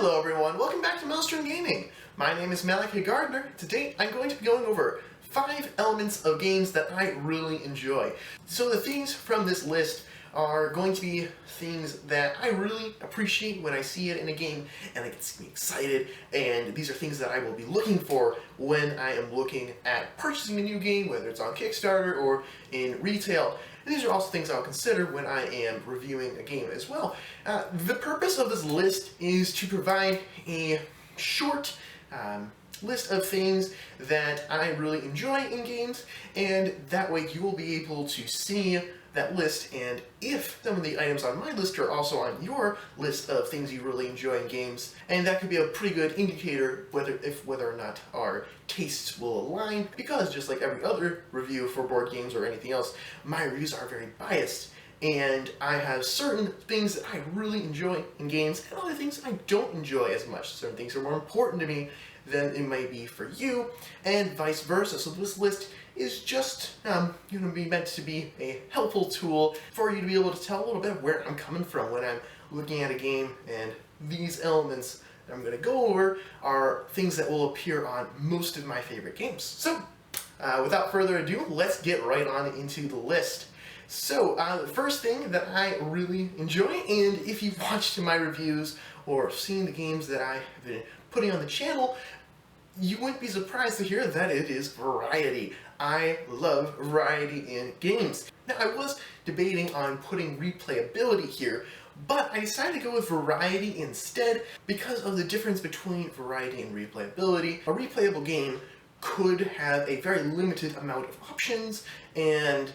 Hello everyone, welcome back to Maelstrom Gaming. My name is Malachi Gardner. Today I'm going to be going over 5 elements of games that I really enjoy. So the things from this list are going to be things that I really appreciate when I see it in a game and it gets me excited, and these are things that I will be looking for when I am looking at purchasing a new game, whether it's on Kickstarter or in retail. And these are also things I'll consider when I am reviewing a game as well. The purpose of this list is to provide a short list of things that I really enjoy in games, and that way you will be able to see that list, and if some of the items on my list are also on your list of things you really enjoy in games, and that could be a pretty good indicator whether or not our tastes will align, because just like every other review for board games or anything else, my reviews are very biased, and I have certain things that I really enjoy in games and other things I don't enjoy as much. Certain things are more important to me than it might be for you, and vice versa. So this list is just be meant to be a helpful tool for you to be able to tell a little bit of where I'm coming from when I'm looking at a game, and these elements that I'm going to go over are things that will appear on most of my favorite games. So without further ado, let's get right on into the list. So, the first thing that I really enjoy, and if you've watched my reviews or seen the games that I have been putting on the channel, you wouldn't be surprised to hear that it is variety. I love variety in games. Now, I was debating on putting replayability here, but I decided to go with variety instead because of the difference between variety and replayability. A replayable game could have a very limited amount of options, and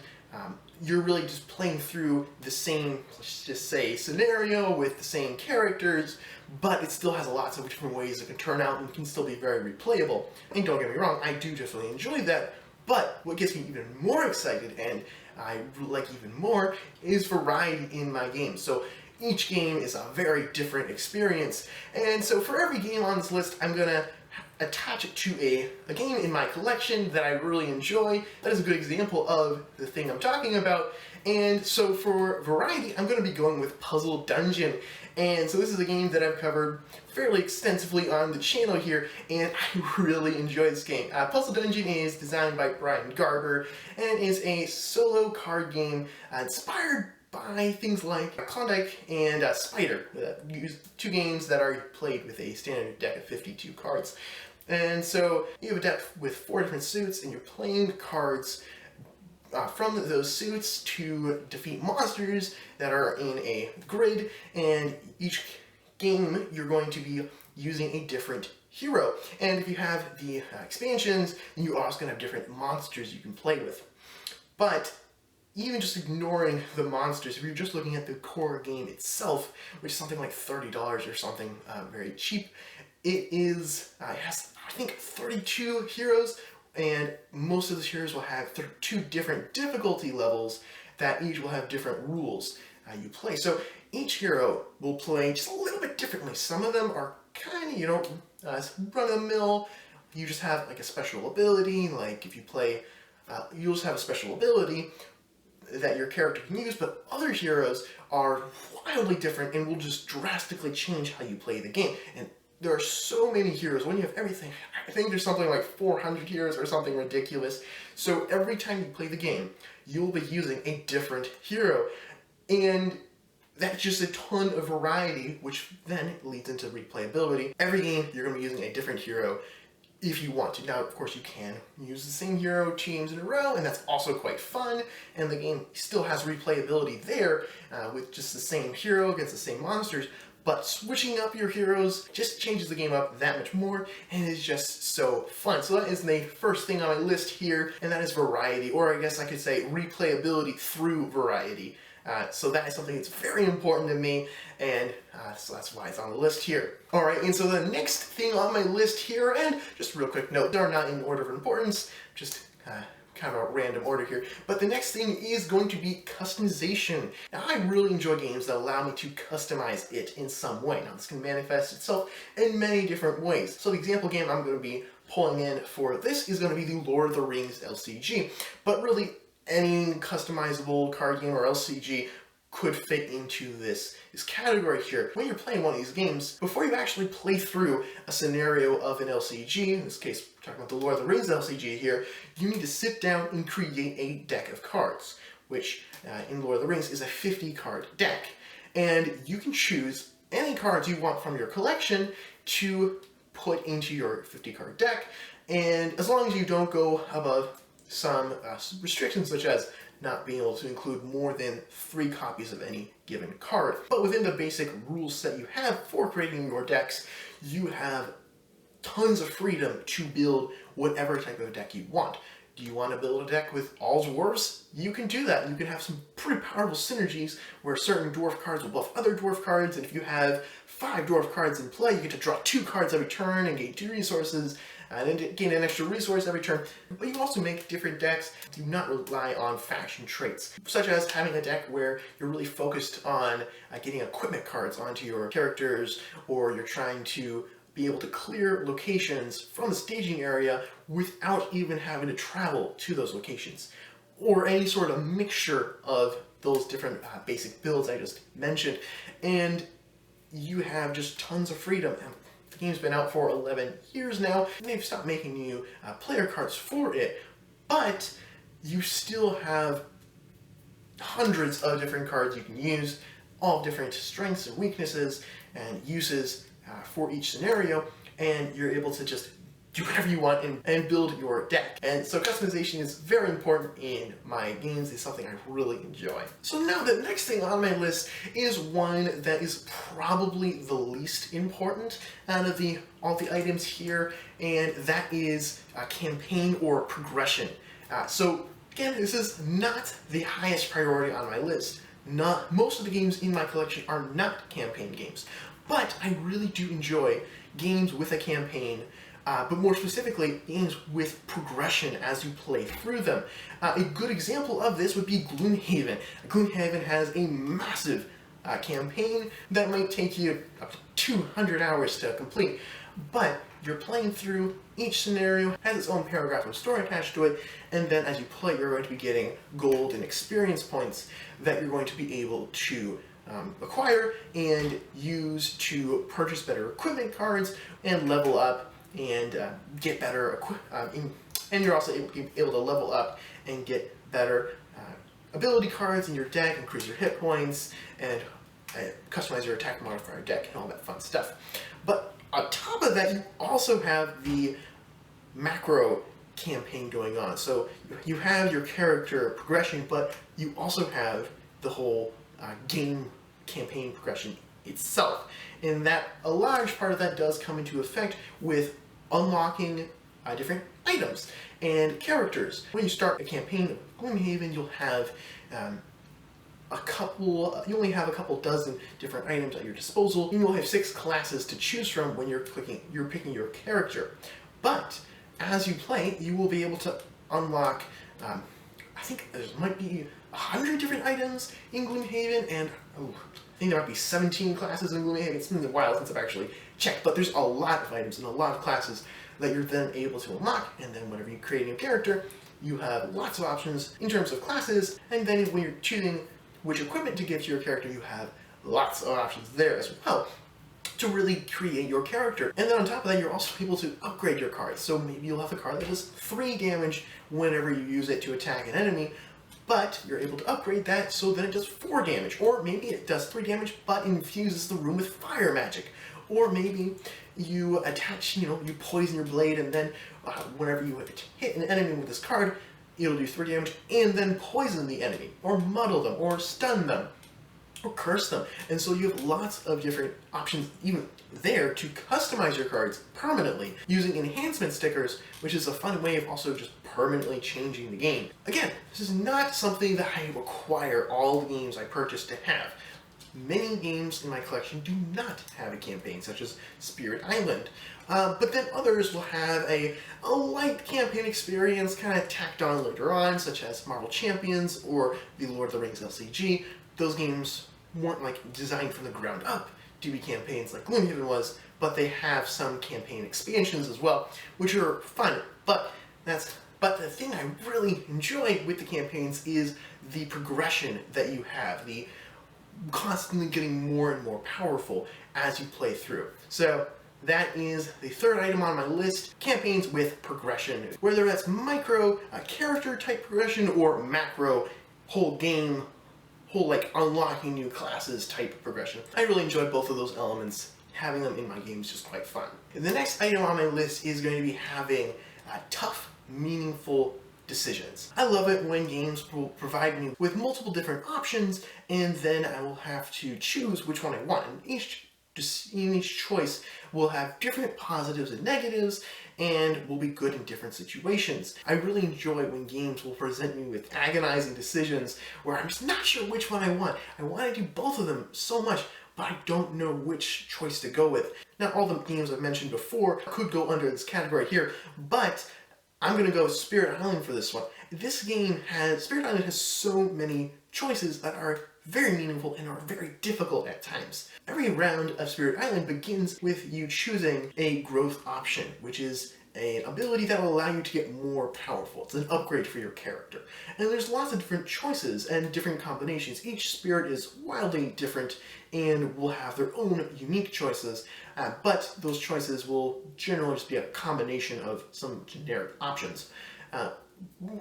you're really just playing through the same, let's just say, scenario with the same characters, but it still has lots of different ways it can turn out and can still be very replayable. And don't get me wrong, I do definitely enjoy that, but what gets me even more excited, and I like even more, is variety in my games. So each game is a very different experience, and so for every game on this list, I'm going to attach it to a game in my collection that I really enjoy. That is a good example of the thing I'm talking about. And so for variety, I'm going to be going with Puzzle Dungeon. And so this is a game that I've covered fairly extensively on the channel here, and I really enjoy this game. Puzzle Dungeon is designed by Brian Garber and is a solo card game inspired by things like Klondike and Spider, two games that are played with a standard deck of 52 cards. And so you have a deck with 4 different suits, and you're playing cards from those suits to defeat monsters that are in a grid, and each game you're going to be using a different hero. And if you have the expansions, you also going to have different monsters you can play with. But even just ignoring the monsters, if you're just looking at the core game itself, which is something like $30 or something very cheap, it has, I think, 32 heroes, and most of the heroes will have 2 different difficulty levels that each will have different rules you play. So each hero will play just a little bit differently. Some of them are kind of, run-of-the-mill. You just have like a special ability, like if you play, you'll just have a special ability that your character can use, but other heroes are wildly different and will just drastically change how you play the game. And there are so many heroes. When you have everything, I think there's something like 400 heroes or something ridiculous. So every time you play the game, you'll be using a different hero. And that's just a ton of variety, which then leads into replayability. Every game, you're going to be using a different hero if you want to. Now, of course, you can use the same hero teams in a row, and that's also quite fun, and the game still has replayability there with just the same hero against the same monsters, but switching up your heroes just changes the game up that much more, and it's just so fun. So that is the first thing on my list here, and that is variety, or I guess I could say replayability through variety. So that is something that's very important to me, and so that's why it's on the list here. Alright, and so the next thing on my list here, and just a real quick note, they're not in order of importance, just kind of a random order here, but the next thing is going to be customization. Now, I really enjoy games that allow me to customize it in some way. Now, this can manifest itself in many different ways. So the example game I'm going to be pulling in for this is going to be the Lord of the Rings LCG, but really any customizable card game or LCG could fit into this category here. When you're playing one of these games, before you actually play through a scenario of an LCG, in this case we're talking about the Lord of the Rings LCG here, you need to sit down and create a deck of cards, which in Lord of the Rings is a 50 card deck. And you can choose any cards you want from your collection to put into your 50 card deck, and as long as you don't go above some restrictions, such as not being able to include more than 3 copies of any given card. But within the basic rule set you have for creating your decks, you have tons of freedom to build whatever type of deck you want. Do you want to build a deck with all dwarves? You can do that. You can have some pretty powerful synergies where certain dwarf cards will buff other dwarf cards, and if you have 5 dwarf cards in play, you get to draw 2 cards every turn and gain 2 resources, and then gain an extra resource every turn. But you also make different decks. Do not rely on faction traits, such as having a deck where you're really focused on getting equipment cards onto your characters, or you're trying to be able to clear locations from the staging area without even having to travel to those locations, or any sort of mixture of those different basic builds I just mentioned. And you have just tons of freedom. The game's been out for 11 years now, and they've stopped making you player cards for it, but you still have hundreds of different cards you can use, all different strengths and weaknesses and uses for each scenario, and you're able to just do whatever you want and build your deck. And so customization is very important in my games. It's something I really enjoy. So now the next thing on my list is one that is probably the least important out of all the items here, and that is campaign or progression. So again, this is not the highest priority on my list. Most of the games in my collection are not campaign games, but I really do enjoy games with a campaign, but more specifically, games with progression as you play through them. A good example of this would be Gloomhaven. Gloomhaven has a massive campaign that might take you up to 200 hours to complete, but you're playing through, each scenario has its own paragraph of story attached to it, and then as you play, you're going to be getting gold and experience points that you're going to be able to acquire and use to purchase better equipment cards and level up and get better and you're also able to level up and get better ability cards in your deck, increase your hit points, and customize your attack modifier deck and all that fun stuff. But on top of that, you also have the macro campaign going on. So you have your character progression, but you also have the whole game campaign progression itself. And that a large part of that does come into effect with unlocking different items and characters. When you start a campaign of Gloomhaven, you'll have you only have a couple dozen different items at your disposal, and you'll have 6 classes to choose from when you're picking your character. But as you play, you will be able to unlock, I think there might be 100 different items in Gloomhaven, and I think there might be 17 classes in Gloomhaven. It's been a while since I've actually checked, but there's a lot of items and a lot of classes that you're then able to unlock, and then whenever you create a new character, you have lots of options in terms of classes, and then when you're choosing which equipment to give to your character, you have lots of options there as well to really create your character. And then on top of that, you're also able to upgrade your cards. So maybe you'll have a card that does 3 damage whenever you use it to attack an enemy, but you're able to upgrade that so that it does 4 damage. Or maybe it does 3 damage, but infuses the room with fire magic. Or maybe you attach, you poison your blade, and then whenever you hit an enemy with this card, it'll do 3 damage, and then poison the enemy, or muddle them, or stun them, or curse them. And so you have lots of different options even there to customize your cards permanently using enhancement stickers, which is a fun way of also just permanently changing the game. Again, this is not something that I require all the games I purchase to have. Many games in my collection do not have a campaign, such as Spirit Island. But then others will have a light campaign experience kind of tacked on later on, such as Marvel Champions or the Lord of the Rings LCG. Those games weren't designed from the ground up to be campaigns like Gloomhaven was, but they have some campaign expansions as well, which are fun. But the thing I really enjoy with the campaigns is the progression that you have, the constantly getting more and more powerful as you play through. So that is the third item on my list, campaigns with progression. Whether that's micro, character type progression, or macro, whole game, whole like unlocking new classes type progression. I really enjoy both of those elements. Having them in my game is just quite fun. And the next item on my list is going to be having tough, meaningful decisions. I love it when games will provide me with multiple different options, and then I will have to choose which one I want. And each choice will have different positives and negatives, and will be good in different situations. I really enjoy when games will present me with agonizing decisions where I'm just not sure which one I want. I want to do both of them so much, but I don't know which choice to go with. Now, all the games I've mentioned before could go under this category here, but I'm going to go with Spirit Island for this one. Spirit Island has so many choices that are very meaningful and are very difficult at times. Every round of Spirit Island begins with you choosing a growth option, which is an ability that will allow you to get more powerful. It's an upgrade for your character. And there's lots of different choices and different combinations. Each spirit is wildly different and will have their own unique choices, but those choices will generally just be a combination of some generic options,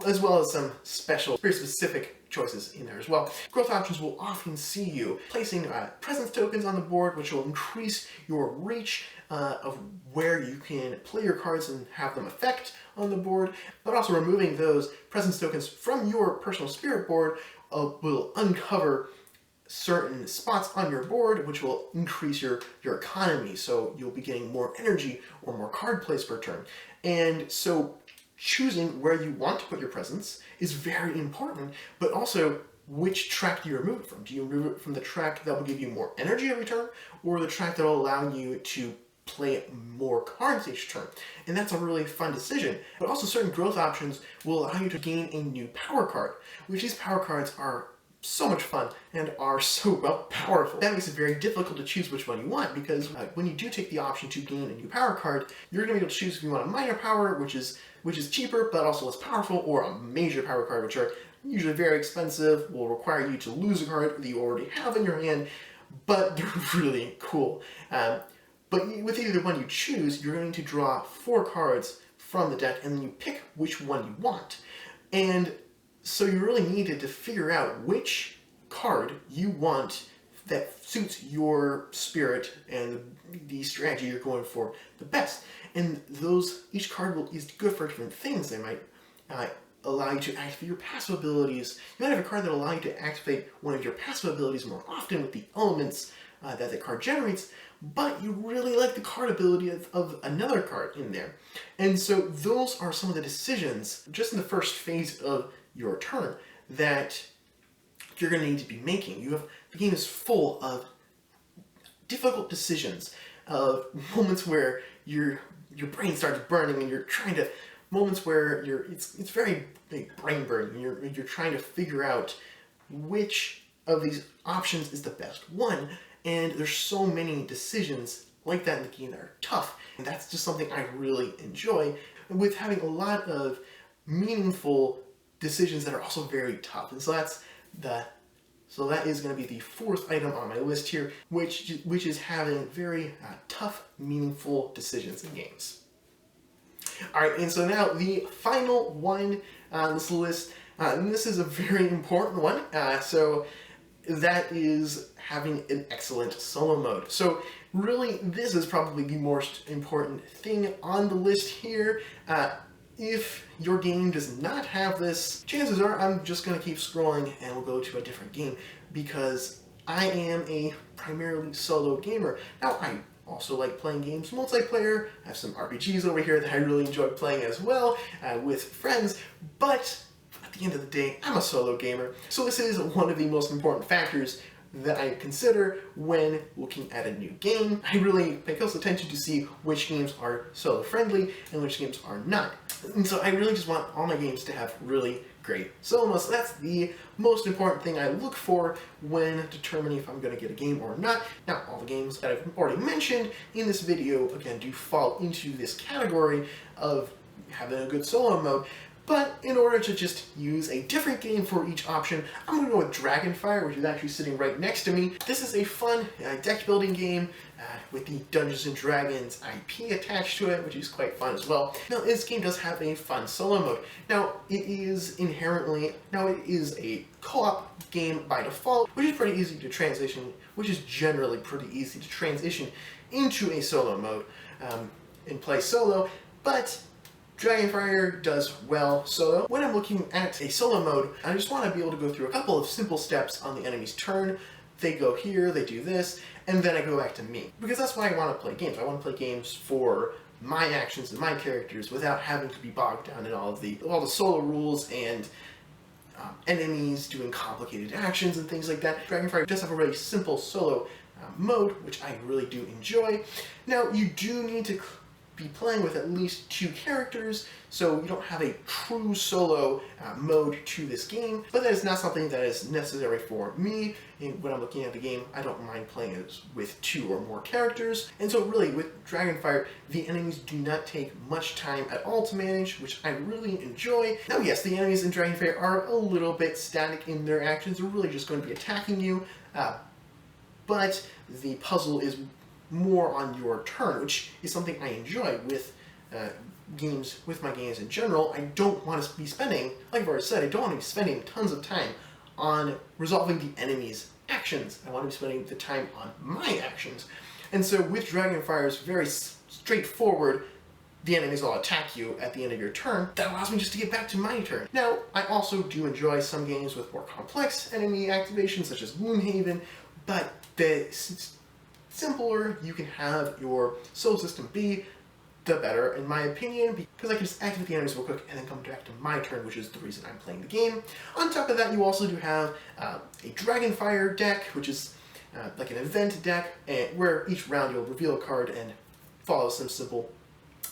as well as some special, very specific choices in there as well. Growth options will often see you placing presence tokens on the board, which will increase your reach of where you can play your cards and have them affect on the board, but also removing those presence tokens from your personal spirit board will uncover certain spots on your board, which will increase your economy, so you'll be getting more energy or more card plays per turn. And so choosing where you want to put your presence is very important, but also which track do you remove it from? Do you remove it from the track that will give you more energy every turn, or the track that will allow you to play more cards each turn? And that's a really fun decision. But also certain growth options will allow you to gain a new power card, which these power cards are so much fun and are so powerful. That makes it very difficult to choose which one you want, because when you do take the option to gain a new power card, you're going to be able to choose if you want a minor power, which is cheaper but also less powerful, or a major power card, which are usually very expensive, will require you to lose a card that you already have in your hand, but they're really cool. But with either one you choose, you're going to draw 4 cards from the deck, and then you pick which one you want. And so you really needed to figure out which card you want that suits your spirit and the strategy you're going for the best. And each card is good for different things. They might allow you to activate your passive abilities. You might have a card that will allow you to activate one of your passive abilities more often with the elements that the card generates, but you really like the card ability of another card in there. And so those are some of the decisions, just in the first phase of your turn, that you're going to need to be making. The game is full of difficult decisions, of moments where your brain starts burning and you're trying to, moments where it's very big brain burning. You're trying to figure out which of these options is the best one, and there's so many decisions like that in the game that are tough, and that's just something I really enjoy, with having a lot of meaningful decisions that are also very tough. And so that is going to be the 4th item on my list here, which is having very tough, meaningful decisions in games. Alright, and so now the final one on this list, and this is a very important one, so that is having an excellent solo mode. So really, this is probably the most important thing on the list here. If your game does not have this, chances are I'm just going to keep scrolling and we'll go to a different game, because I am a primarily solo gamer. Now, I also like playing games multiplayer. I have some RPGs over here that I really enjoy playing as well with friends, but at the end of the day, I'm a solo gamer. So this is one of the most important factors that I consider when looking at a new game. I really pay close attention to see which games are solo friendly and which games are not. And so I really just want all my games to have really great solo modes. So that's the most important thing I look for when determining if I'm going to get a game or not. Now, all the games that I've already mentioned in this video, again, do fall into this category of having a good solo mode. But in order to just use a different game for each option, I'm going to go with Dragonfire, which is actually sitting right next to me. This is a fun deck building game with the Dungeons & Dragons IP attached to it, which is quite fun as well. Now, this game does have a fun solo mode. Now, it is a co-op game by default, which is pretty easy to transition, which is generally pretty easy to transition into a solo mode and play solo, but Dragonfire does well solo. When I'm looking at a solo mode, I just want to be able to go through a couple of simple steps on the enemy's turn. They go here, they do this, and then I go back to me. Because that's why I want to play games. I want to play games for my actions and my characters without having to be bogged down in all the solo rules and enemies doing complicated actions and things like that. Dragonfire does have a really simple solo mode, which I really do enjoy. Now, you do need to be playing with at least 2 characters, so you don't have a true solo mode to this game, but that is not something that is necessary for me. And when I'm looking at the game, I don't mind playing it with 2 or more characters. And so really, with Dragonfire, the enemies do not take much time at all to manage, which I really enjoy. Now yes, the enemies in Dragonfire are a little bit static in their actions. They're really just going to be attacking you, but the puzzle is more on your turn, which is something I enjoy with my games in general. I don't want to be spending, like I've already said, I don't want to be spending tons of time on resolving the enemy's actions. I want to be spending the time on my actions. And so with Dragonfire, it's very straightforward. The enemies will attack you at the end of your turn. That allows me just to get back to my turn. Now, I also do enjoy some games with more complex enemy activations, such as Gloomhaven, but the simpler you can have your soul system be, the better, in my opinion, because I can just activate the enemies real quick and then come back to my turn, which is the reason I'm playing the game. On top of that, you also do have a Dragonfire deck, which is like an event deck, where each round you'll reveal a card and follow some simple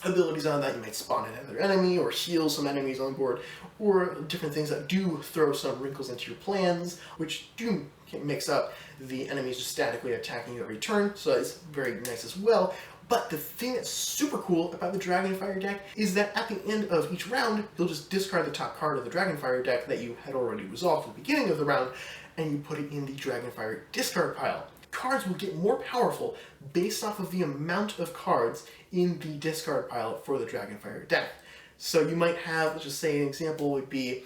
abilities on that. You might spawn another enemy, or heal some enemies on board, or different things that do throw some wrinkles into your plans, which do mix up the enemies just statically attacking you every turn, so it's very nice as well. But the thing that's super cool about the Dragonfire deck is that at the end of each round, you'll just discard the top card of the Dragonfire deck that you had already resolved at the beginning of the round, and you put it in the Dragonfire discard pile. Cards will get more powerful based off of the amount of cards in the discard pile for the Dragonfire deck. So you might have, let's just say an example would be,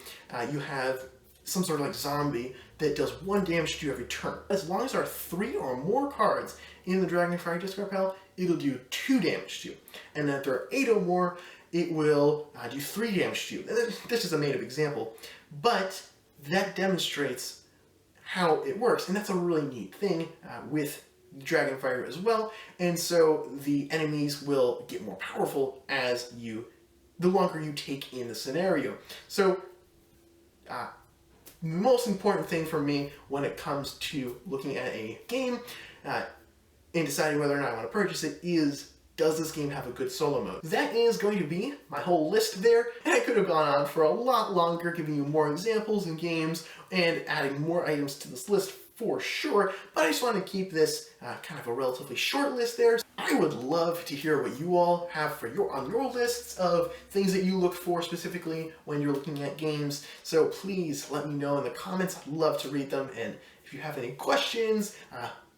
you have some sort of like zombie that does 1 damage to you every turn. As long as there are 3 or more cards in the Dragonfire discard pile, it'll do 2 damage to you. And then if there are 8 or more, it will do 3 damage to you. This is a made-up example, but that demonstrates how it works, and that's a really neat thing with Dragonfire as well. And so the enemies will get more powerful as the longer you take in the scenario. So the most important thing for me when it comes to looking at a game and deciding whether or not I want to purchase it is, does this game have a good solo mode? That is going to be my whole list there, and I could have gone on for a lot longer, giving you more examples and games and adding more items to this list for sure, but I just want to keep this kind of a relatively short list there. I would love to hear what you all have on your lists of things that you look for specifically when you're looking at games, so please let me know in the comments. I'd love to read them, and if you have any questions,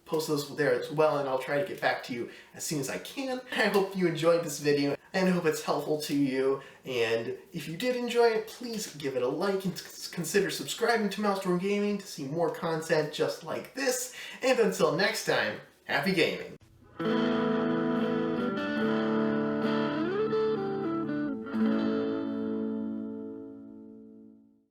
post those there as well, and I'll try to get back to you as soon as I can. I hope you enjoyed this video, and I hope it's helpful to you, and if you did enjoy it, please give it a like and consider subscribing to Maelstrom Gaming to see more content just like this, and until next time, happy gaming!